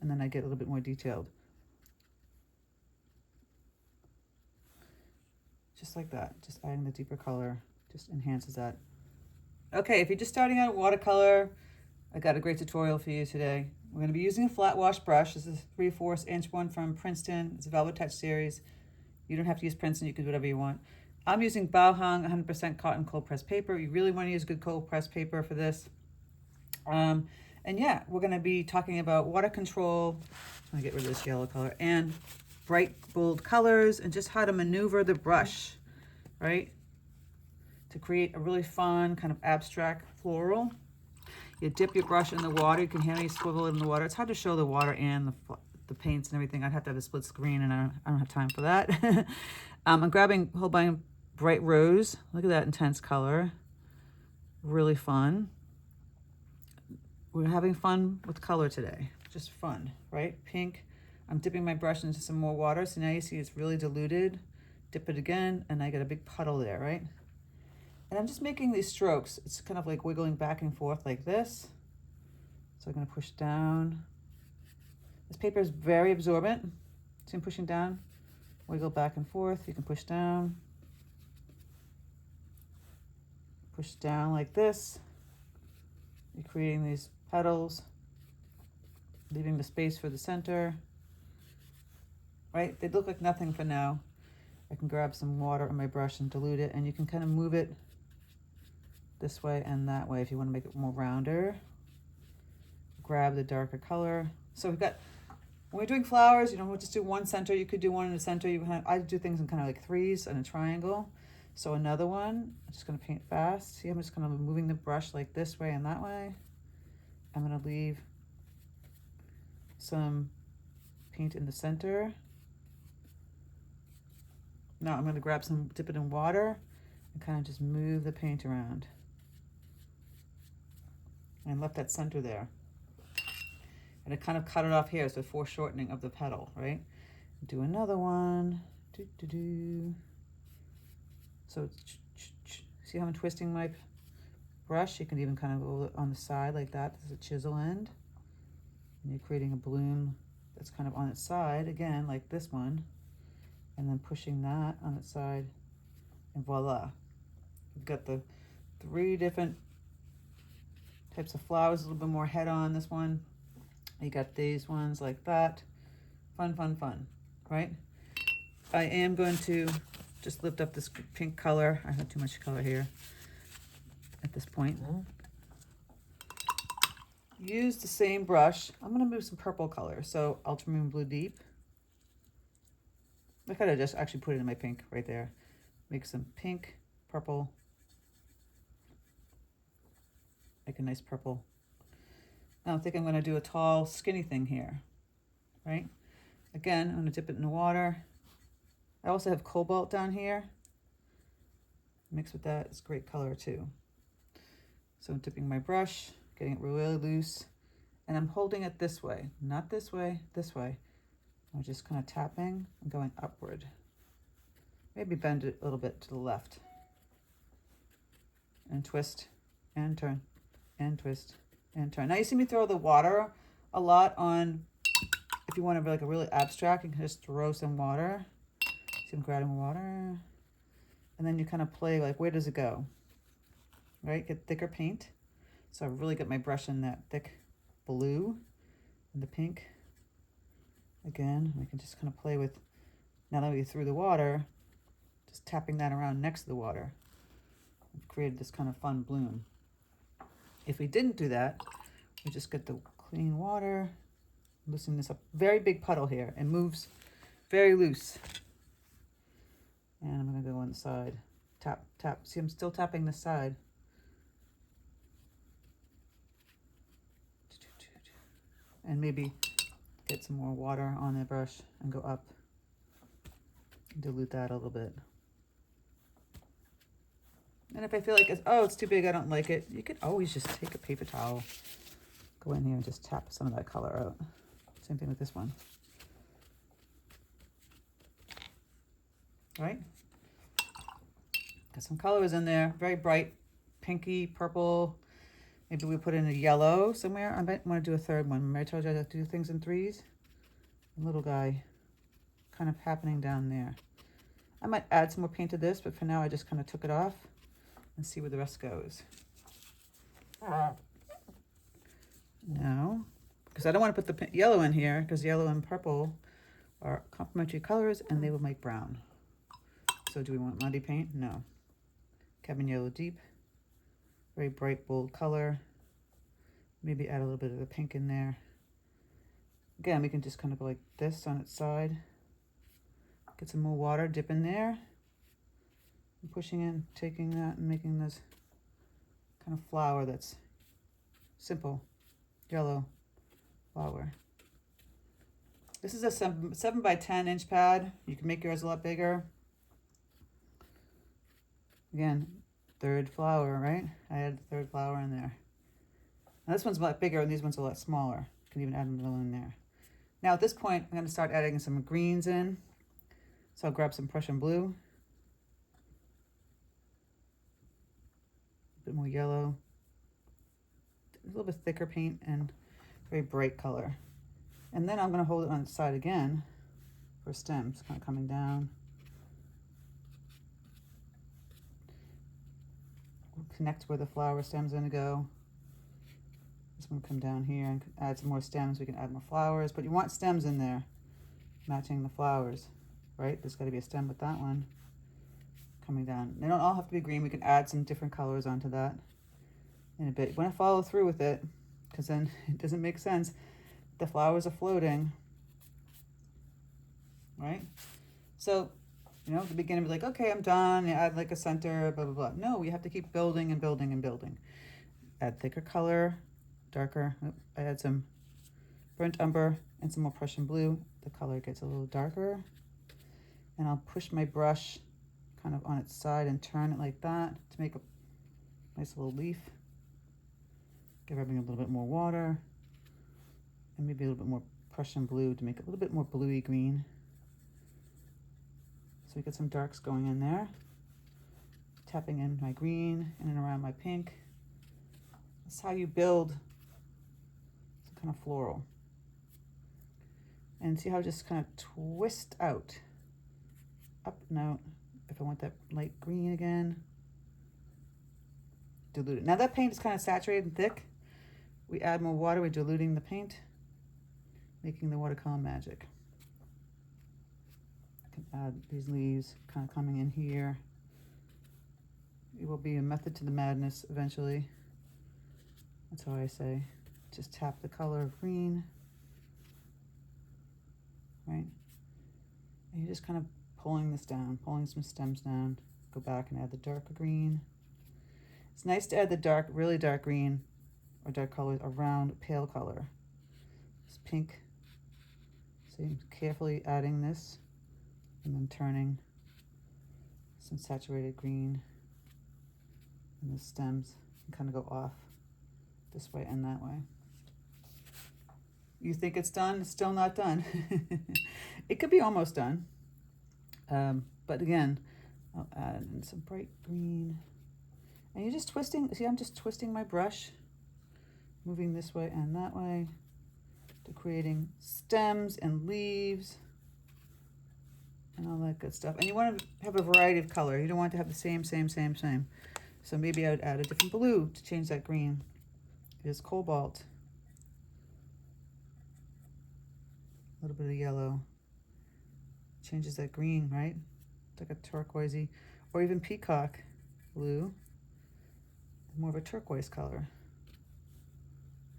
and then I get a little bit more detailed. Just like that, just adding the deeper color just enhances that. Okay, if you're just starting out watercolor, I got a great tutorial for you today. We're going to be using a flat wash brush. This is a 3/4 inch one from Princeton. It's a Velvet Touch series. You don't have to use Princeton, you can do whatever you want. I'm using Baohong 100% cotton cold pressed paper. You really want to use good cold pressed paper for this. And yeah, we're going to be talking about water control. I'm going to get rid of this yellow color, and bright, bold colors, and just how to maneuver the brush, right? To create a really fun kind of abstract floral. You dip your brush in the water. You can hear me swivel it in the water. It's hard to show the water and the paints and everything. I'd have to have a split screen, and I don't have time for that. I'm grabbing holbein bright rose. Look at that intense color. Really fun. We're having fun with color today. Just fun, right? Pink. I'm dipping my brush into some more water. So now you see it's really diluted. Dip it again, and I get a big puddle there, right? And I'm just making these strokes. It's kind of like wiggling back and forth like this. So I'm gonna push down. This paper is very absorbent. See I'm pushing down? Wiggle back and forth. You can push down. Push down like this. You're creating these petals, leaving the space for the center. Right? They look like nothing for now. I can grab some water on my brush and dilute it, and you can kind of move it this way and that way if you want to make it more rounder. Grab the darker color. So we've got, when we're doing flowers, you don't just do one center. You could do one in the center. I do things in kind of like threes and a triangle. So another one, I'm just going to paint fast. See, I'm just kind of moving the brush like this way and that way. I'm going to leave some paint in the center. Now I'm going to grab some, dip it in water, and kind of just move the paint around. And left that center there. And it kind of cut it off here, so foreshortening of the petal, right? Do another one. So see how I'm twisting my brush? You can even kind of go on the side like that. This is a chisel end. And you're creating a bloom that's kind of on its side, again, like this one. And then pushing that on its side, and voila. We've got the 3 different types of flowers, a little bit more head on this one. You got these ones like that. Fun, fun, fun, right? I am going to just lift up this pink color. I have too much color here at this point. Use the same brush. I'm gonna move some purple color. So ultramarine blue deep. I could have just actually put it in my pink right there. Make some pink, purple. Make a nice purple. Now I think I'm gonna do a tall, skinny thing here, right? Again, I'm gonna dip it in the water. I also have cobalt down here. Mix with that, it's great color too. So I'm dipping my brush, getting it really loose, and I'm holding it this way, not this way, this way. I'm just kind of tapping and going upward. Maybe bend it a little bit to the left. And twist, and turn, and twist, and turn. Now you see me throw the water a lot on, if you want to be like a really abstract, you can just throw some water. See I'm grabbing water. And then you kind of play like, where does it go? Right, get thicker paint. So I really get my brush in that thick blue and the pink. Again, we can just kind of play with, now that we threw the water, just tapping that around next to the water. We've created this kind of fun bloom. If we didn't do that, we just get the clean water, loosen this up. Very big puddle here, and moves very loose. And I'm gonna go on the side, tap, tap. See, I'm still tapping this side. And maybe get some more water on the brush and go up. Dilute that a little bit. And if I feel like it's too big, I don't like it, you could always just take a paper towel, go in here and just tap some of that color out. Same thing with this one. Right? Got some colors in there, very bright, pinky, purple, Maybe we put in a yellow somewhere. I might want to do a third one. Remember I told you I like to do things in threes? A little guy kind of happening down there. I might add some more paint to this, but for now I just kind of took it off and see where the rest goes. Now, because I don't want to put the yellow in here, because yellow and purple are complementary colors and they will make brown. So do we want muddy paint? No. Cadmium yellow deep. Very bright, bold color. Maybe add a little bit of the pink in there. Again, we can just kind of go like this on its side. Get some more water, dip in there. I'm pushing in, taking that and making this kind of flower that's simple, yellow flower. This is a 7 by 10 inch pad. You can make yours a lot bigger. Again, third flower, right? I added the third flower in there. Now this one's a lot bigger and these ones are a lot smaller. You can even add another one in there. Now at this point, I'm going to start adding some greens in. So I'll grab some Prussian blue. A bit more yellow. A little bit thicker paint and very bright color. And then I'm going to hold it on its side again for stems, kind of coming down. Connect where the flower stem's going to go. This one come down here and add some more stems. We can add more flowers, but you want stems in there matching the flowers, right? There's got to be a stem with that one coming down. They don't all have to be green. We can add some different colors onto that in a bit. You want to follow through with it because then it doesn't make sense. The flowers are floating, right? So, you know, at the beginning, be like, okay, I'm done. You add like a center, blah, blah, blah. No, we have to keep building and building and building. Add thicker color, darker. I add some burnt umber and some more Prussian blue. The color gets a little darker. And I'll push my brush kind of on its side and turn it like that to make a nice little leaf. Rubbing a little bit more water and maybe a little bit more Prussian blue to make it a little bit more bluey green. So we get some darks going in there. Tapping in my green in and around my pink. That's how you build some kind of floral. And see how it just kind of twist out. Up and out. If I want that light green again. Dilute it. Now that paint is kind of saturated and thick. We add more water, we're diluting the paint, making the watercolor magic. I can add these leaves kind of coming in here. It will be a method to the madness eventually. That's how I say. Just tap the color of green, right? And you're just kind of pulling this down, pulling some stems down. Go back and add the darker green. It's nice to add the dark, really dark green or dark colors around pale color. It's pink. So you're carefully adding this and then turning some saturated green. And the stems can kind of go off this way and that way. You think it's done? It's still not done. It could be almost done. But again, I'll add in some bright green. And you're just twisting, see, I'm just twisting my brush, moving this way and that way to creating stems and leaves and all that good stuff. And you want to have a variety of color. You don't want to have the same. So maybe I would add a different blue to change that green. It is cobalt. A little bit of yellow. Changes that green, right? It's like a turquoisey, or even peacock blue. More of a turquoise color.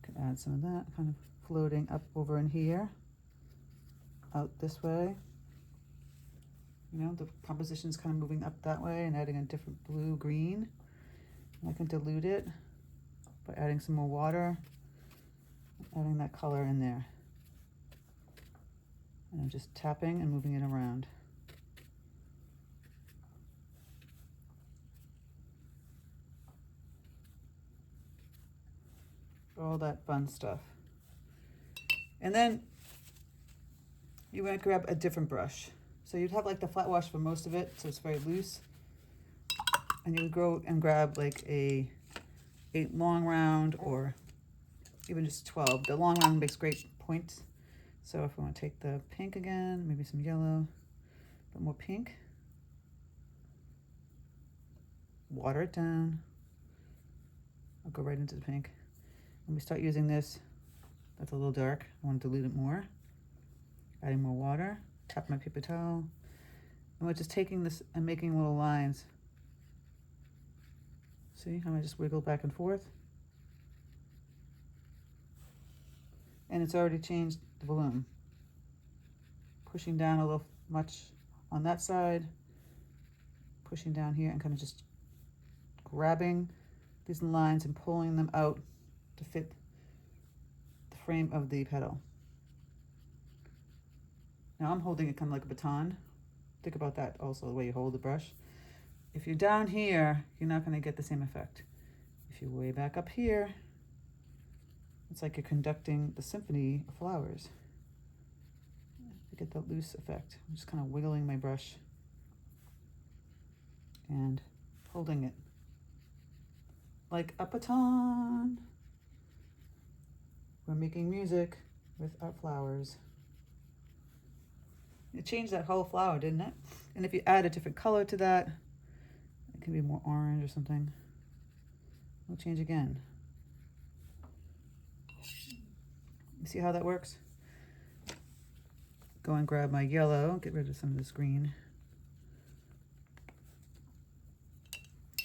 You can add some of that kind of floating up over in here, out this way. You know, the composition is kind of moving up that way and adding a different blue green. And I can dilute it by adding some more water, adding that color in there. And I'm just tapping and moving it around. All that fun stuff. And then you want to grab a different brush. So you'd have like the flat wash for most of it, so it's very loose. And you would go and grab like a 8 long round or even just 12. The long round makes great points. So if we want to take the pink again, maybe some yellow, but more pink. Water it down. I'll go right into the pink. When we start using this, that's a little dark. I want to dilute it more. Adding more water. Tap my paper towel. And we're just taking this and making little lines. See how I just wiggle back and forth? And it's already changed the volume. Pushing down a little much on that side. Pushing down here and kind of just grabbing these lines and pulling them out to fit the frame of the petal. Now I'm holding it kind of like a baton. Think about that also, the way you hold the brush. If you're down here, you're not going to get the same effect. If you're way back up here, it's like you're conducting the symphony of flowers. You get that loose effect. I'm just kind of wiggling my brush and holding it like a baton. We're making music with our flowers. It changed that whole flower, didn't it? And if you add a different color to that, it can be more orange or something. We'll change again. You see how that works? Go and grab my yellow, get rid of some of this green.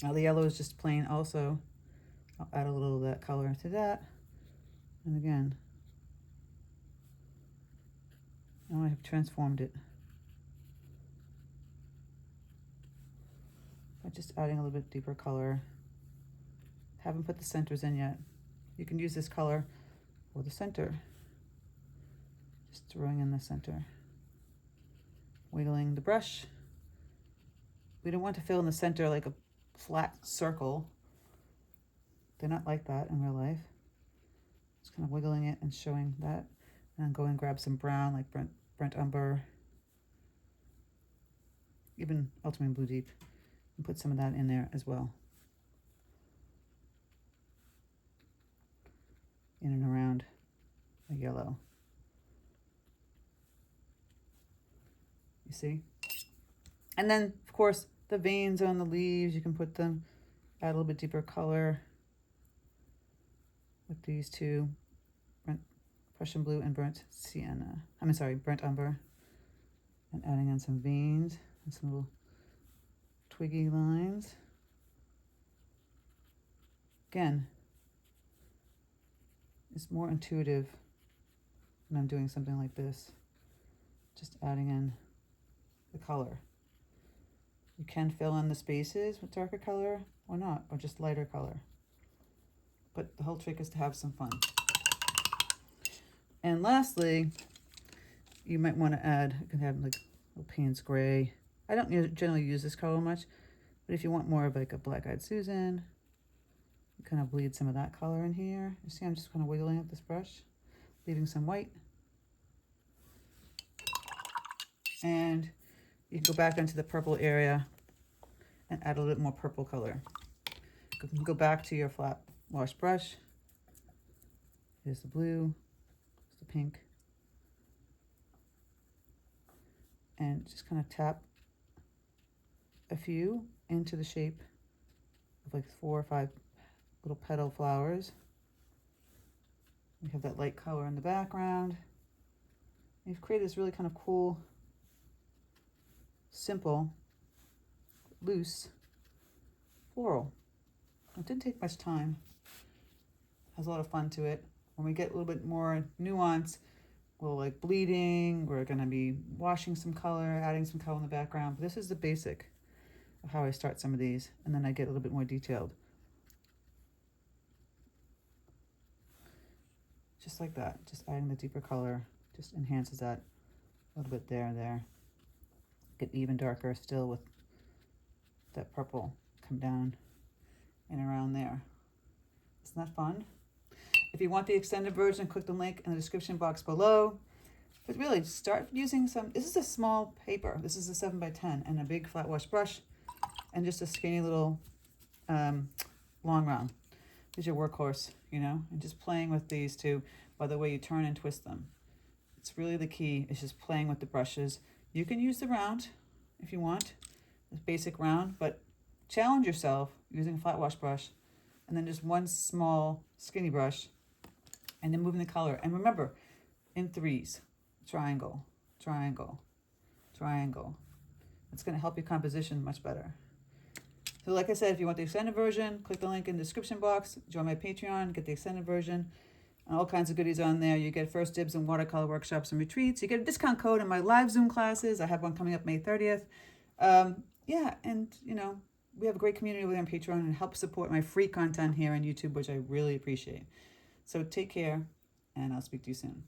Now the yellow is just plain also. I'll add a little of that color to that. And again, now I have transformed it by just adding a little bit deeper color. Haven't put the centers in yet. You can use this color for the center. Just throwing in the center. Wiggling the brush. We don't want to fill in the center like a flat circle. They're not like that in real life. Just kind of wiggling it and showing that. And go and grab some brown, like burnt umber, even ultramarine blue deep, and put some of that in there as well. In and around the yellow. You see? And then, of course, the veins on the leaves, you can put them, add a little bit deeper color with these two. Prussian blue and burnt sienna. Burnt umber. And adding in some veins and some little twiggy lines. Again, it's more intuitive when I'm doing something like this. Just adding in the color. You can fill in the spaces with darker color or not, or just lighter color. But the whole trick is to have some fun. And lastly, you might want to add, you can have like a little Paynes gray. I don't generally use this color much, but if you want more of like a black-eyed Susan, you kind of bleed some of that color in here. You see, I'm just kind of wiggling up this brush, leaving some white. And you can go back into the purple area and add a little bit more purple color. You can go back to your flat wash brush. Here's the blue. The pink, and just kind of tap a few into the shape of like 4 or 5 little petal flowers. We have that light color in the background. You've created this really kind of cool, simple, loose floral. It didn't take much time. Has a lot of fun to it. When we get a little bit more nuance, we'll like bleeding, we're gonna be washing some color, adding some color in the background. But this is the basic of how I start some of these, and then I get a little bit more detailed. Just like that, just adding the deeper color, just enhances that a little bit there. Get even darker still with that purple, come down and around there. Isn't that fun? If you want the extended version, click the link in the description box below. But really, start using some, this is a small paper. This is a 7x10 and a big flat wash brush and just a skinny little long round. is your workhorse, you know, and just playing with these two by the way you turn and twist them. It's really the key, is just playing with the brushes. You can use the round if you want, the basic round, but challenge yourself using a flat wash brush and then just one small skinny brush and then moving the color. And remember, in threes, triangle, triangle, triangle. It's going to help your composition much better. So like I said, if you want the extended version, click the link in the description box, join my Patreon, get the extended version, and all kinds of goodies on there. You get first dibs in watercolor workshops and retreats. You get a discount code in my live Zoom classes. I have one coming up May 30th. Yeah, and you know, we have a great community over there on Patreon and help support my free content here on YouTube, which I really appreciate. So take care, and I'll speak to you soon.